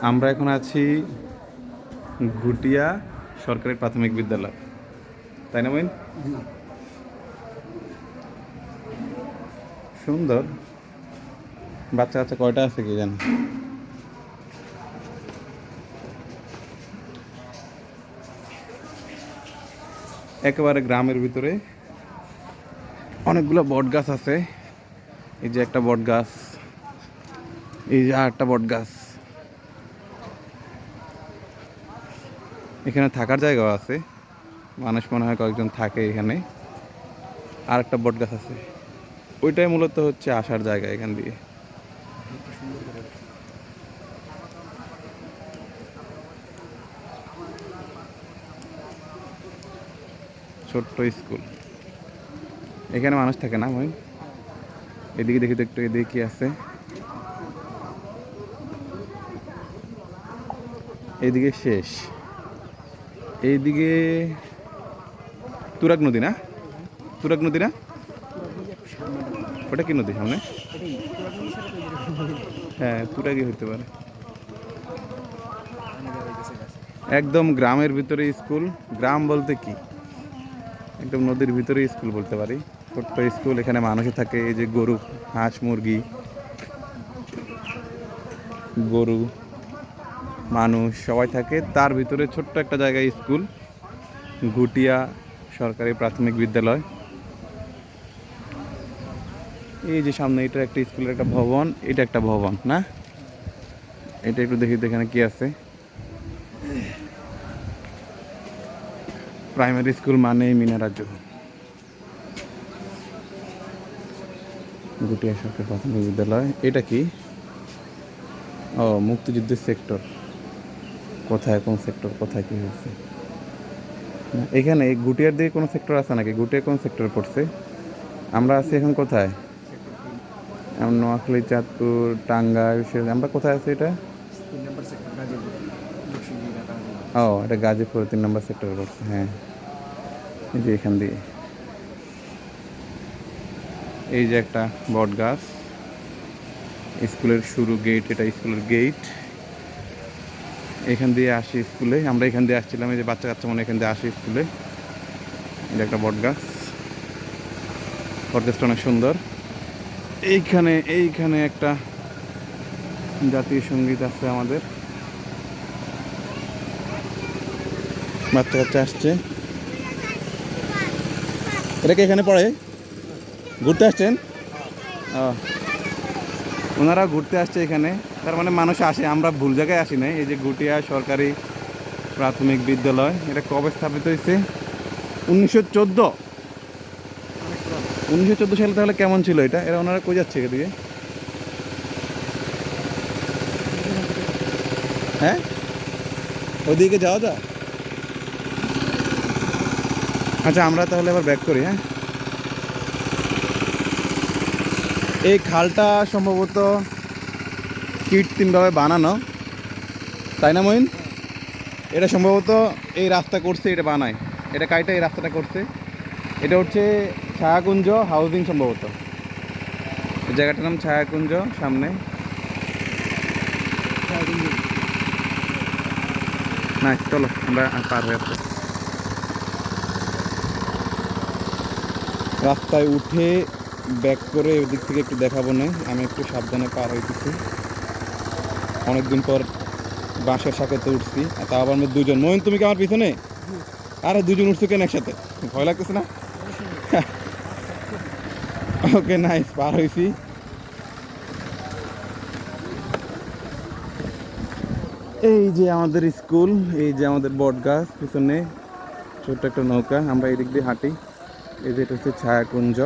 আমরা এখন আছি ঘুটিয়া সরকারি প্রাথমিক বিদ্যালয়, তাই না মইন? সুন্দর। বাচ্চা কাচ্চা কয়টা আছে কি জানি। একেবারে গ্রামের ভিতরে অনেকগুলো বট গাছ আছে। এই যে একটা বট গাছ, এই যে আরেকটা বট গাছ। এখানে থাকার জায়গাও আছে, মানুষ মনে হয় কয়েকজন থাকে এখানে। আর একটা বট গাছ আছে, ওইটাই মূলত হচ্ছে আসার জায়গা এখান দিয়ে। ছোট্ট স্কুল, এখানে মানুষ থাকে না ভাই। এদিকে দেখি তো একটু, এদিকে কি আছে? এইদিকে শেষ, এইদিকে তুরাগ নদী না? তুরাগ নদী না? ওটা কি নদী সামনে? হ্যাঁ, তুরাগই হইতে পারে। একদম গ্রামের ভিতরে স্কুল। গ্রাম বলতে কি, একদম নদীর ভিতরে স্কুল বলতে পারি। ছোট্ট স্কুল, এখানে মানুষও থাকে। এই যে গরু, হাঁস, মুরগি, গরু, মানুষ সবাই থাকে। তার ভিতরে ছোট্ট একটা জায়গায় স্কুল, ঘুটিয়া সরকারি প্রাথমিক বিদ্যালয়। এই যে সামনে, এটা একটা স্কুলের একটা ভবন, এটা একটা ভবন না? এটা একটু দেখি তো এখানে কি আছে। প্রাইমারি স্কুল মানে মিনারাজ্য। ঘুটিয়া সরকারি প্রাথমিক বিদ্যালয়। এটা কি? ও, মুক্তিযুদ্ধের সেক্টর। কোথায় কোন সেক্টর, কোথায় কি হয়েছে? এখানে ঘুটিয়ার দিকে কোনো সেক্টর আছে নাকি? ঘুটিয়া কোন সেক্টরে পড়ছে? আমরা আছি এখন কোথায়? নোয়াখালী, চাঁদপুর, টাঙ্গাইল। আমরা কোথায় আছি? এটা ও, এটা গাজীপুর 3 নম্বর সেক্টরে পড়ছে। হ্যাঁ, এই যে এখান দিয়ে, এই যে একটা বট গাছ। স্কুলের শুরু গেট, এটা স্কুলের গেট। এখান দিয়ে আসি স্কুলে, আমরা এখান দিয়ে আসছিলাম। এই যে বাচ্চা কাচ্চা মনে এখান দিয়ে আসি স্কুলে। এটা একটা বট গাছ, বট গাছটা অনেক সুন্দর। এইখানে একটা জাতীয় সঙ্গীত আছে আমাদের। বাচ্চা কাচ্চা আসছে। এটা কি এখানে পড়ে? ঘুরতে আসছেন? ওনারা ঘুরতে আসছে এখানে, তার মানে মানুষ আসে, আমরা ভুল জায়গায় আসি নাই। এই যে ঘুটিয়া সরকারি প্রাথমিক বিদ্যালয়, এটা কবে স্থাপিত হয়েছে? 1914। 1914 সালে। তাহলে কেমন ছিল এটা? এরা ওনারা কই যাচ্ছে এদিকে? হ্যাঁ, ওদিকে যাওয়া যায়? আচ্ছা, আমরা তাহলে এবার ব্যাক করি। হ্যাঁ, এই খালটা সম্ভবত কৃত্রিমভাবে বানানো, তাই না মইন? এটা সম্ভবত এই রাস্তা করছে, এটা বানায়, এটা কাইটা এই রাস্তাটা করছে। এটা হচ্ছে ছায়াকুঞ্জ হাউজিং সম্ভবত। এই জায়গাটার নাম ছায়াকুঞ্জ। সামনে না, চলো আমরা পার হয়ে আসছি। রাস্তায় উঠে ব্যাক করে ওদিক থেকে একটু দেখাবো না, আমি একটু সাবধানে পার হইতেছি। অনেকদিন পর বাঁশের সাঁকোতে উঠছি, তা আবার আমরা দুজন। মইন, তুমি কি আমার পিছনে? আরে দুজন উঠছো কেন একসাথে? ভয় লাগতেছে না? ওকে, নাইস, পার হয়েছি। এই যে আমাদের স্কুল, এই যে আমাদের বট গাছ, পিছনে ছোট্ট একটা নৌকা। আমরা এই দিক দিয়ে হাঁটি। এই যে এটা হচ্ছে ছায়াকুঞ্জ।